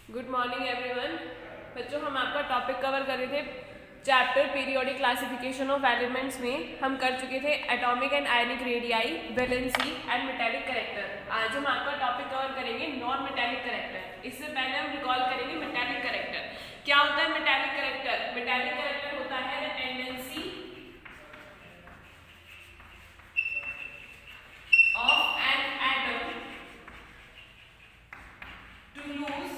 Good morning everyone. बच्चों, हम आपका टॉपिक कवर कर रहे थे chapter periodic classification of elements में हम कर चुके थे atomic and ionic radii, valency and metallic character. आज हम आपका टॉपिक कवर करेंगे नॉन मेटालिक कैरेक्टर। इससे पहले हम रिकॉल करेंगे मेटालिक कैरेक्टर। क्या होता है मेटालिक कैरेक्टर? मेटालिक कैरेक्टर होता है the tendency of an atom to lose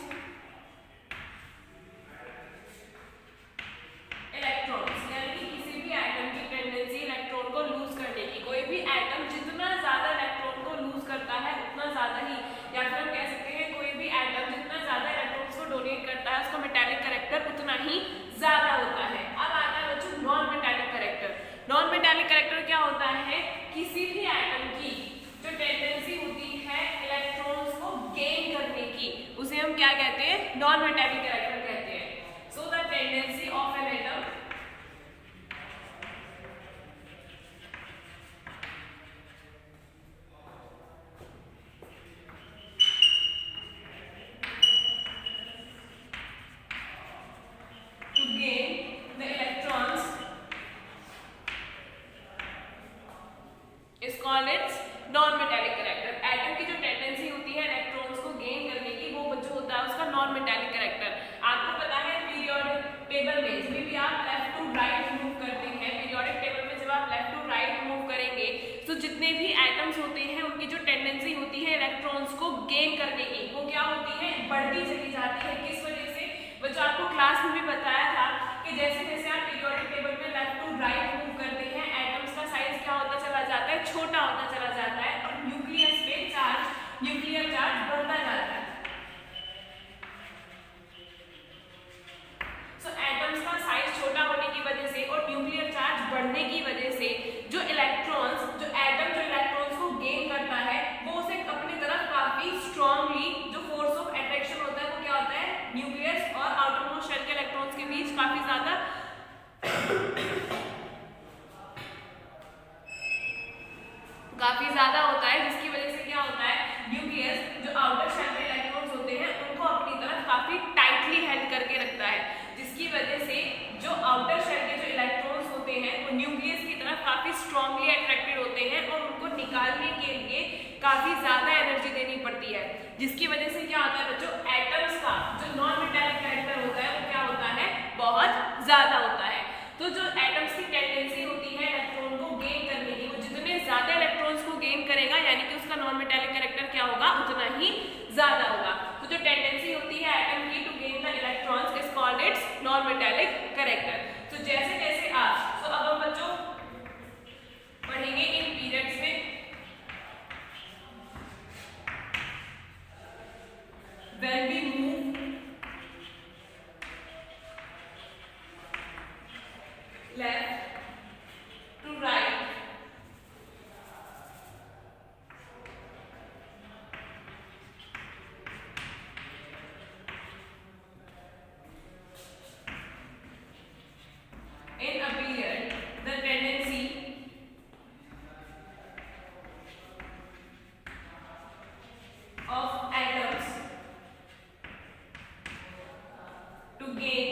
electrons, यानी कि किसी भी एटम की टेंडेंसी इलेक्ट्रॉन को लूज करने की। कोई भी एटम जितना ज्यादा इलेक्ट्रॉन को लूज करता है उतना ज्यादा ही, या फिर हम कह सकते हैं कोई भी एटम जितना ज्यादा इलेक्ट्रॉन्स को डोनेट करता है उसका मेटालिक कैरेक्टर उतना ही ज्यादा होता है। अब आता है बच्चों non metallic character. Non metallic character क्या होता है? किसी भी एटम की जो टेंडेंसी होती है इलेक्ट्रॉन्स को गेन करने की, उसे हम क्या कहते हैं? नॉन मेटालिक कैरेक्टर कहते हैं। So the tendency of an atom to gain the electrons is called its non-metallic character. Atom की जो टेंडेंसी होती है इलेक्ट्रॉन्स को गेन करने की, वो जो होता है उसका नॉन मेटालिक कैरेक्टर। आपको पता है पीरियोडिक टेबल में जब भी आप लेफ्ट टू राइट मूव करते हैं, पीरियोडिक टेबल में जब आप लेफ्ट टू राइट मूव करेंगे तो जितने भी एटम्स होते हैं उनकी जो टेंडेंसी होती है इलेक्ट्रॉन्स को गेन करने की, वो क्या होती है? बढ़ती चली जाती है। किस वजह से? बच्चों, आपको क्लास में भी बताया था कि जैसे जैसे आप पीरियोडिक टेबल में लेफ्ट टू राइट मूव करते हैं एटम्स का साइज क्या होता चला जाता है? छोटा होता चला जाता है और न्यूक्लियस पे चार्ज, न्यूक्लियर चार्ज बढ़ता जाता है। सो एटम्स का साइज छोटा होने की वजह से और न्यूक्लियर चार्ज बढ़ने की वजह से जो इलेक्ट्रॉन्स, जो एटम जो इलेक्ट्रॉन्स को गेन करता है वो उसे अपनी तरफ काफी स्ट्रांगली, जो फोर्स ऑफ अट्रैक्शन होता है वो क्या होता है? न्यूक्लियस और आउटरमोस्ट शेल के इलेक्ट्रॉन्स के बीच काफी ज्यादा होता है, जिसकी वजह से क्या होता है? न्यूक्लियस जो आउटर शेल के इलेक्ट्रॉन्स होते हैं उनको अपनी तरफ काफी टाइटली हेल्ड करके रखता है, जिसकी वजह से जो आउटर शेल के जो इलेक्ट्रॉन्स होते हैं वो न्यूक्लियस की तरफ काफी स्ट्रांगली अट्रैक्टेड होते हैं और उनको निकालने के लिए काफी ज्यादा एनर्जी देनी पड़ती है, जिसकी वजह से क्या होता है बच्चों? एटम्स का जो नॉन मेटालिक कैरेक्टर होता है वो क्या होता है? बहुत ज्यादा होता है। तो जो एटम्स की टेंडेंसी होती है इलेक्ट्रॉन को गेन करने की, वो जितने ज्यादा इलेक्ट्रॉन्स को गेन करेगा यानी कि उसका नॉन मेटालिक कैरेक्टर क्या होगा? उतना ही ज्यादा होगा। तो जो टेंडेंसी होती है एटम की to gain the electrons is called its non metallic character. तो जैसे जैसे आप, तो अब हम बच्चों पढ़ेंगे इन पीरियड्स में when we move left to right in a period, the tendency of atoms to gain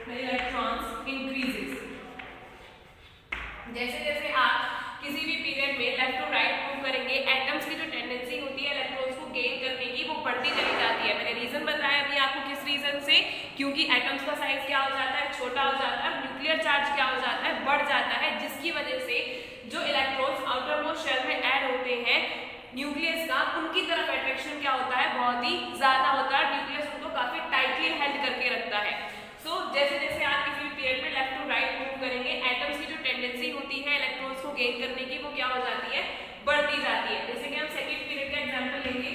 the electrons increases। जैसे जैसे आप किसी भी पीरियड में लेफ्ट टू राइट मूव करेंगे एटम्स की जो टेंडेंसी होती है इलेक्ट्रॉन्स को गेन करने की वो बढ़ती चली जाती है। मैंने रीजन बताया अभी आपको, किस रीजन से? क्योंकि एटम्स का साइज क्या हो जाता है? छोटा हो जाता है, न्यूक्लियर चार्ज क्या हो जाता है? बढ़ जाता है, जिसकी वजह से जो इलेक्ट्रॉन्स आउटर मोस्ट शेल में ऐड होते हैं न्यूक्लियस का, उनकी तरफ अट्रैक्शन क्या होता है? बहुत ही ज्यादा होता है। न्यूक्लियस उनको काफी टाइटली हेल्ड करके रखता है। सो जैसे जैसे आप किसी भी पीरियड में लेफ्ट टू राइट मूव करेंगे एटम्स की जो टेंडेंसी होती है इलेक्ट्रॉन्स को गेन करने की वो क्या हो जाती है? बढ़ती जाती है। जैसे कि हम सेकंड पीरियड का एग्जांपल लेंगे।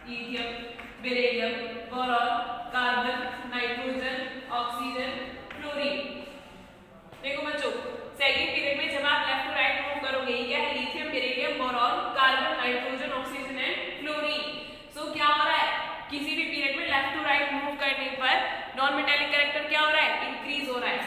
Lithium, beryllium, boron, carbon, nitrogen, oxygen, fluorine. देखो बच्चों, सेकंड पीरियड में जब आप लेफ्ट टू राइट मूव करोगे, ये क्या है? Lithium, beryllium, boron, carbon, nitrogen, oxygen and fluorine. So क्या हो रहा है? किसी भी पीरियड में लेफ्ट टू राइट मूव करने पर नॉन मेटालिक कैरेक्टर क्या हो रहा है? इंक्रीज हो रहा है।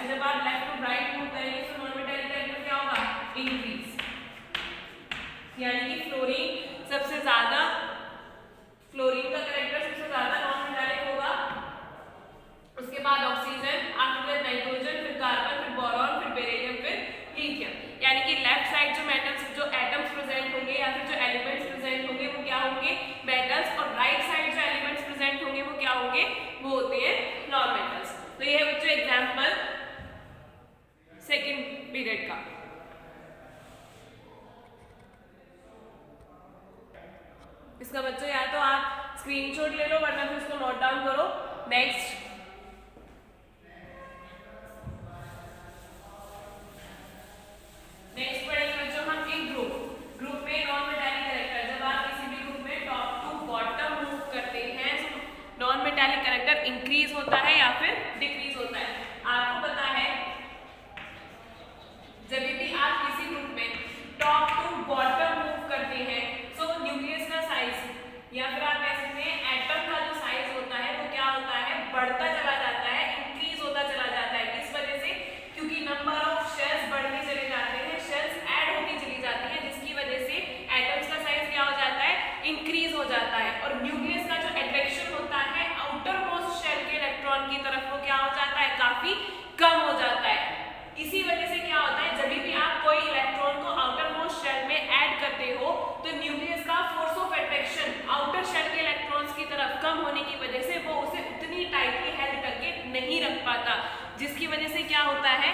पीरियड का। इसका बच्चों या तो आप स्क्रीनशॉट ले लो वरना फिर उसको नोट डाउन करो। नेक्स्ट पढ़ेंगे बच्चों हम एक ग्रुप में नॉन मेटालिक कैरेक्टर। जब आप किसी भी ग्रुप में टॉप टू बॉटम मूव करते हैं तो नॉन मेटालिक कैरेक्टर इंक्रीज होता है या फिर डिक्रीज होता है। आपको पता है जब भी आप किसी ग्रुप में टॉप टू बॉटम मूव करते हैं तो न्यूक्लियस का साइज या फिर आप कह सकते हैं एटम का जो साइज होता है वो क्या होता है, बढ़ता चला जाता है, इंक्रीज होता चला जाता है। किस वजह से? क्योंकि नंबर ऑफ शेल्स बढ़ते चले जाते हैं, शेल्स ऐड होती चली जाती है, जिसकी वजह से एटम्स का साइज क्या हो जाता है, इंक्रीज हो जाता है। और न्यूक्लियस का जो अट्रैक्शन होता है आउटर मोस्ट शेल के इलेक्ट्रॉन की तरफ वो क्या हो जाता है, काफी कम हो जाता है। इसी वजह से क्या होता है, जब भी आप कोई इलेक्ट्रॉन को आउटर मोस्ट शेल में ऐड करते हो तो न्यूक्लियस का force of attraction outer shell के इलेक्ट्रॉन्स की तरफ कम होने की वजह से वो उसे उतनी टाइटली हेल्ड करके नहीं रख पाता, जिसकी वजह से क्या होता है,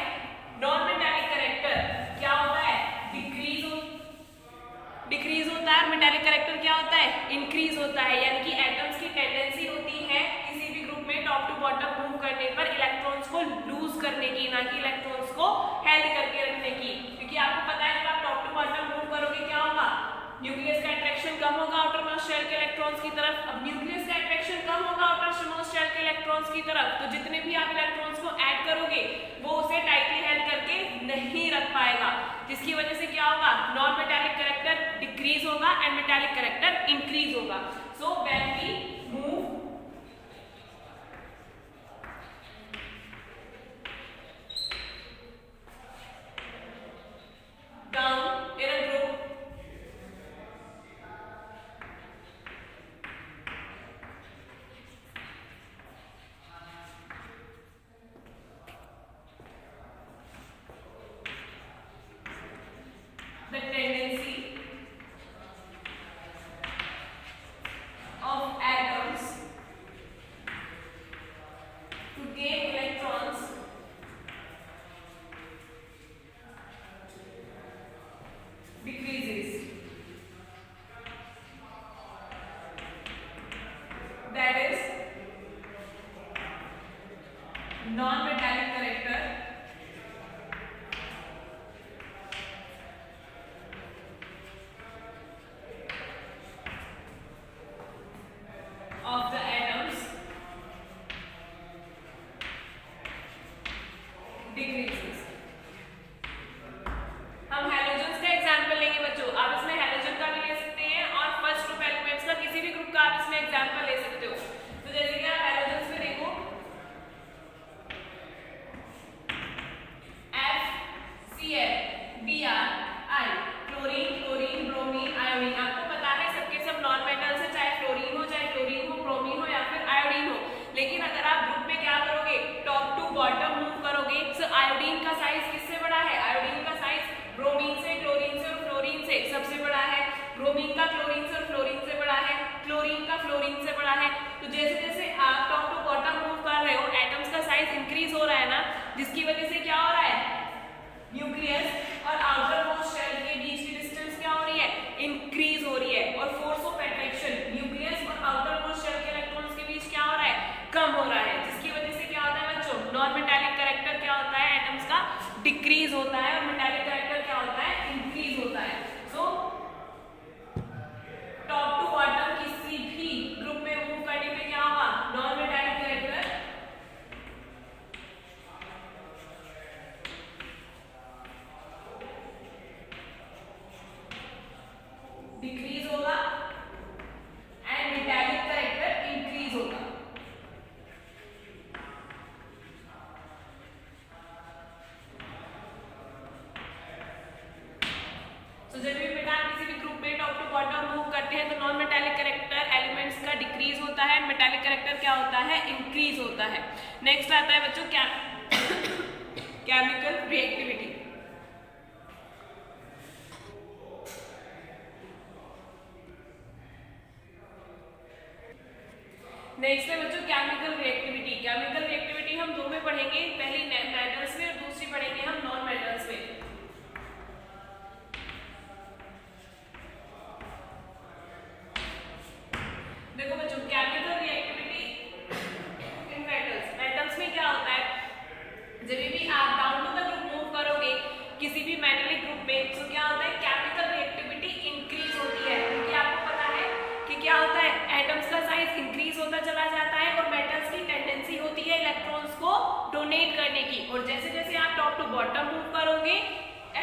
नॉन मेटालिक कैरेक्टर क्या होता है, डिक्रीज होता है। मेटालिक कैरेक्टर क्या होता है, इंक्रीज होता है। यानी कि एटम्स की टेंडेंसी होती है किसी भी ग्रुप में टॉप टू बॉटम मूव करने पर इलेक्ट्रॉन्स को लूज करने की, ना कि इलेक्ट्रॉन्स को हेल्ड करके रखने की। क्योंकि आपको पता है जब आप टॉप टू बॉटम मूव करोगे क्या होगा, न्यूक्लियस का अट्रैक्शन कम होगा आउटर मोस्ट शेल के इलेक्ट्रॉन्स की तरफ। अब न्यूक्लियस का अट्रैक्शन कम होगा आउटर मोस्ट शेल के इलेक्ट्रॉन्स की तरफ, तो जितने भी आप इलेक्ट्रॉन्स को ऐड करोगे वो उसे टाइटली हेल्ड करके नहीं रख पाएगा, जिसकी वजह से क्या होगा, नॉन मेटालिक कैरेक्टर डिक्रीज होगा एंड मेटालिक कैरेक्टर इंक्रीज होगा। So when we move down in a group, the tendency of atoms to gain electrons decreases. That is non-metallic character of the atoms decreases. हम halogens का example लेंगे बच्चों। आप इसमें halogen का भी ले सकते हैं और फर्स्ट ग्रुप एलिमेंट्स का किसी भी ग्रुप का आप इसमें एग्जांपल ले सकते हो। तो जैसे कि आप हैलोजन्स में देखो FCl, Br, I, chlorine, chlorine, bromine, iodine. आपको पता है सबके सब नॉन मेटल्स है, चाहे फ्लोरीन हो, चाहे क्लोरीन हो, ब्रोमीन हो या फिर आयोडीन हो। लेकिन अगर आप ग्रुप में क्या करोगे, टॉप टू बॉटम मूव करोगे तो आयोडीन का साइज किससे बड़ा है, आयोडीन का साइज ब्रोमीन से, क्लोरीन से और फ्लोरीन से सबसे बड़ा है। ब्रोमीन का क्लोरीन से और फ्लोरीन से बड़ा है, क्लोरीन का फ्लोरीन से बड़ा है। तो जैसे जैसे आप टॉप टू बॉटम मूव कर रहे हो एटम्स का साइज इंक्रीज हो रहा है ना, जिसकी वजह से क्या हो रहा है, न्यूक्लियस और आउटर मोस्ट शेल के बीच की डिस्टेंस क्या हो रही है, इंक्रीज हो रही है। और फोर्स ऑफ अट्रैक्शन न्यूक्लियस और आउटर मोस्ट शेल के इलेक्ट्रॉन्स के बीच क्या हो रहा है, कम हो रहा है, जिसकी वजह से क्या होता है बच्चों, नॉन मेटालिक कैरेक्टर क्या होता है, एटम्स का डिक्रीज होता है और मेटालिक कैरेक्टर क्या होता है, इंक्रीज होता है। सो टॉप टू बॉटम किसी भी ग्रुप में मूव करने पे क्या होगा, नॉन मेटालिक कैरेक्टर डिक्रीज होगा एंड मेटालिक कैरेक्टर इंक्रीज होगा। तो जब भी बेटा किसी भी ग्रुप में टॉप टू बॉटम मूव करते हैं तो नॉन मेटालिक कैरेक्टर एलिमेंट्स का डिक्रीज होता है, मेटालिक कैरेक्टर क्या होता है, इंक्रीज होता है। नेक्स्ट आता है बच्चों क्या केमिकल रिएक्टिविटी। नेक्स्ट है बच्चों केमिकल रिएक्टिविटी। केमिकल रिएक्टिविटी हम दो में पढ़ेंगे, पहली मेटल्स में और दूसरी पढ़ेंगे हम नॉन मेटल्स में। किसी भी मेटलिक ग्रुप में, तो क्या होता है, केमिकल रिएक्टिविटी इंक्रीज होती है, क्योंकि आपको पता है कि क्या होता है, एटम्स का साइज इंक्रीज होता चला जाता है और मेटल्स की टेंडेंसी होती है इलेक्ट्रॉन्स को डोनेट करने की, और जैसे जैसे आप टॉप टू बॉटम मूव करोगे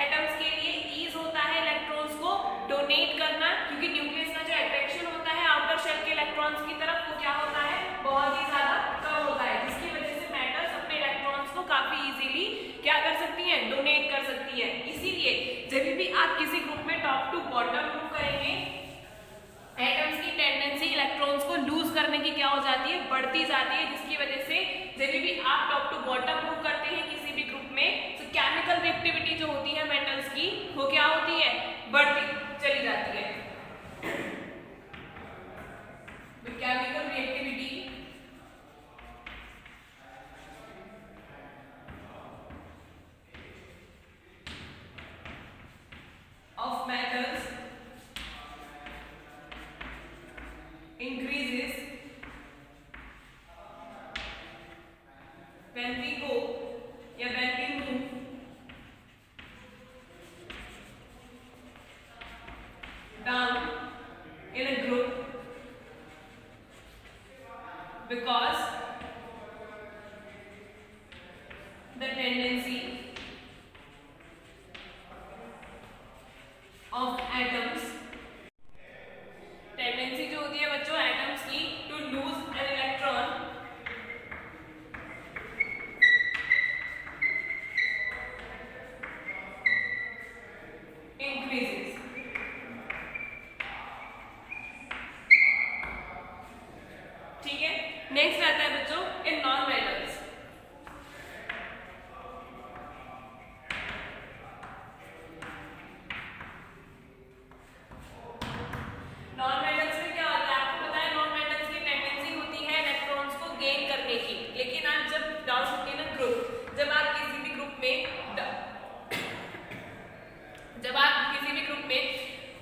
एटम्स के लिए ईज होता है इलेक्ट्रॉन्स को डोनेट करना, क्योंकि न्यूक्लियस का जो अट्रैक्शन होता है आउटर शेल के इलेक्ट्रॉन्स की तरफ वो क्या होता है, बहुत ही ज्यादा कम होता है, जिसकी वजह से मेटल्स अपने इलेक्ट्रॉन्स को काफी इजीली क्या कर सकती हैं, डोनेट कर सकती है। इसीलिए जब भी आप किसी ग्रुप में टॉप टू बॉटम मूव करेंगे एटम्स की टेंडेंसी इलेक्ट्रॉन्स को लूज करने की क्या हो जाती है, बढ़ती जाती है, जिसकी वजह से जब भी आप टॉप टू बॉटम मूव करते हैं किसी भी ग्रुप में, तो केमिकल रिएक्टिविटी जो होती है मेटल्स की वो क्या होती है, बढ़ती चली जाती है। Chemical reactivity of metals increases when we go या when we move down in a group, because the tendency of atoms, tendency जो होती है बच्चों एटम्स की to lose an electron increases. ठीक है, नेक्स्ट आता है बच्चों इन नॉन मेटल्स। नॉन मेटल्स में क्या होता है, आपको पता है नॉन मेटल्स की टेंडेंसी होती है इलेक्ट्रॉन्स को गेन करने की, लेकिन आप जब डाउन इन अ ग्रुप, जब आप किसी भी ग्रुप में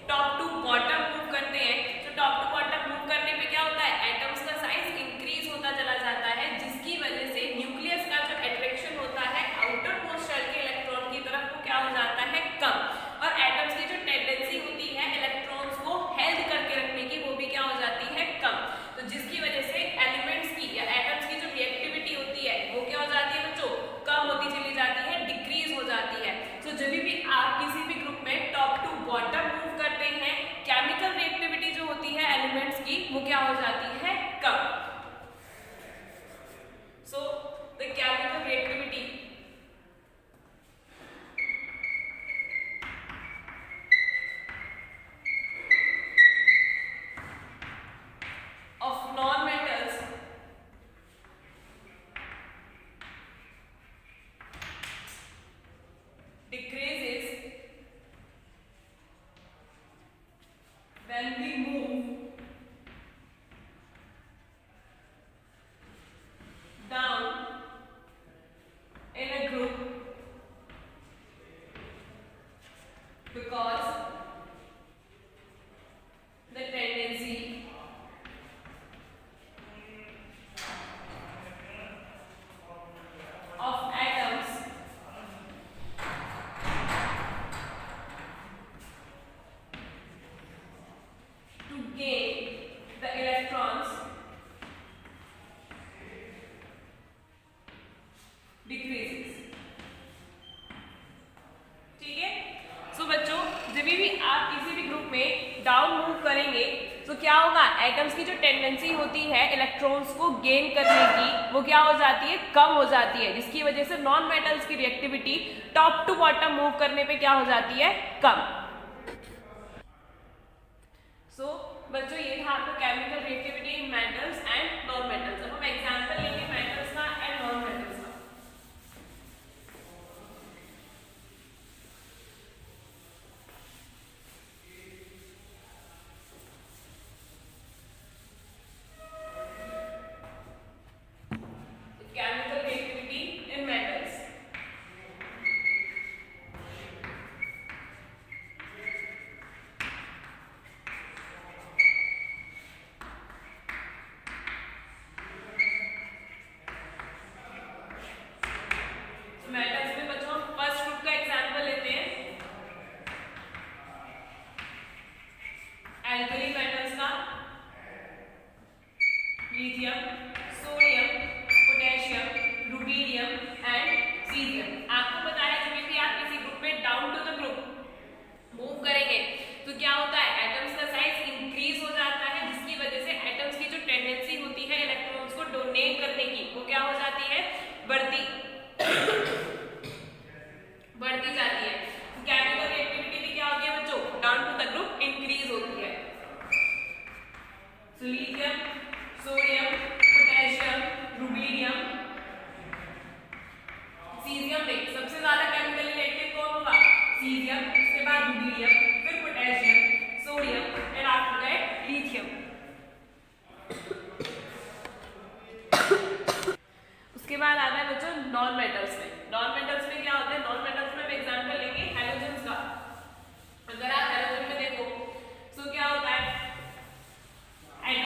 टॉप टू बॉटम मूव करते हैं, तो टॉप टू बॉटम मूव करने पे क्या होता है, एटम्स का साइज इंक्रीज होता चला जाता है, जिसकी वजह से न्यूक्लियस का जो अट्रैक्शन होता है आउटर मोस्ट शेल के इलेक्ट्रॉन की तरफ वो क्या हो जाता है, कम, और एटम्स की जो टेंडेंसी होती है इलेक्ट्रॉन्स को हेल्ड करके रखने की वो भी क्या हो जाती है, कम, तो जिसकी वजह से एलिमेंट्स की या एटम्स की जो रिएक्टिविटी होती है वो क्या हो जाती है बच्चों, कम होती चली जाती है, डिक्रीज हो जाती है। तो जब भी आप किसी भी ग्रुप में टॉप टू बॉटम मूव करते हैं केमिकल रिएक्टिविटी जो होती है एलिमेंट्स की वो क्या हो जाती है, कम। So the chemical reactivity of non-metals decreases when we move down in a group, because the tendency of atoms to gain the electrons decreases। ठीक है, सो बच्चों जब भी आप किसी भी ग्रुप में डाउन मूव करेंगे तो क्या होगा, एटम्स की जो टेंडेंसी होती है इलेक्ट्रॉन्स को गेन करने की वो क्या हो जाती है, कम हो जाती है, जिसकी वजह से नॉन मेटल्स की reactivity top to bottom move करने पे क्या हो जाती है, कम। सो बच्चों ये था आपका chemical reactivity in metals and non metals. अब हम एग्जांपल लेंगे मेटल्स का एंड नॉन मेटल्स का। केमिकल रिएक्टिविटी इन मेटल्स। बढ़ती बढ़ती जाती है। केमिकल रिएक्टिविटी भी क्या होती है बच्चों, down to the group increase होती है। Lithium, sodium, potassium, rubidium, caesium में सबसे ज्यादा केमिकल रिएक्टिव कौन होगा, सीजियम, उसके बाद रुबीडियम, फिर potassium, sodium and after that lithium. उसके बाद आता है बच्चों नॉन मेटल्स में। नॉन मेटल्स में क्या होता है, नॉन मेटल्स में हम एग्जांपल लेंगे हैलोजन्स का। अगर आप हैलोजन में देखो तो क्या होता